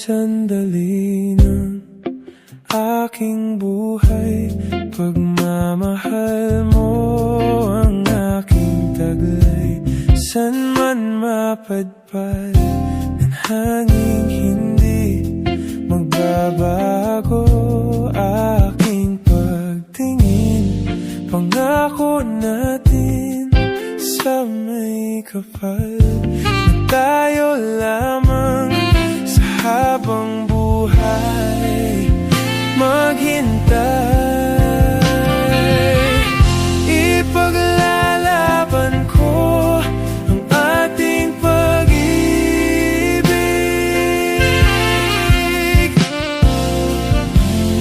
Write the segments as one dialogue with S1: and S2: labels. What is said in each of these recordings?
S1: sandali ng aking buhay, pagmamahal mo ang aking taglay. San man mapadpad ng hanging hindi magbabago aking pagtingin. Pangako natin sa may kapal na tayo lamang sa habang buhay maghintay. Ipaglalaban ko ang ating pag-ibig.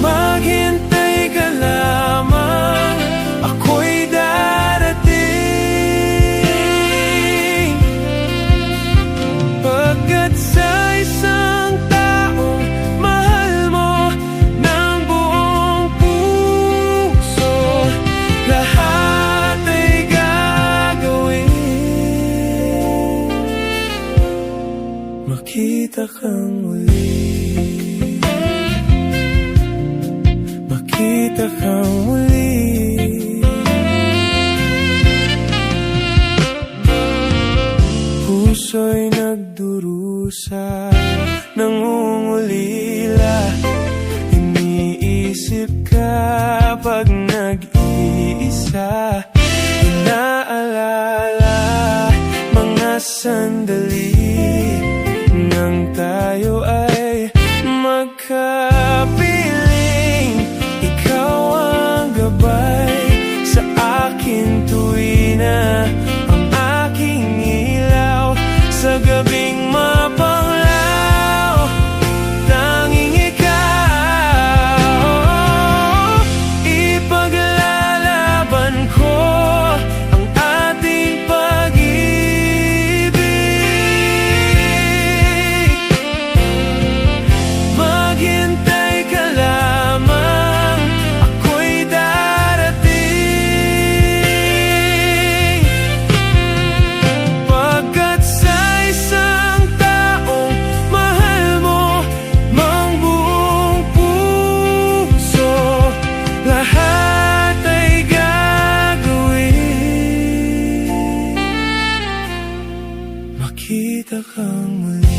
S1: Maghintay ka lamang, ako'y darating. Pagkat sa isang taong mahal mo ng buong puso, lahat ay gagawin. Makita kang muli, makita kang muli. Puso'y nagdurusa, nangungulila. Iniisip ka pag nag-iisa. Inaalala mga sandali nang tayo ay magkapiling. Ikaw ang gabay sa akin tuwi na ang aking ilaw sa gabing mapanglaw. Tanging ikaw, ipaglalaban ko ang ating pag-ibig. Maghintay ka lamang, ako'y darating. Pagkat sa isang taong mahal mo mang buong puso, lahat ay gagawin. Makita kang muli,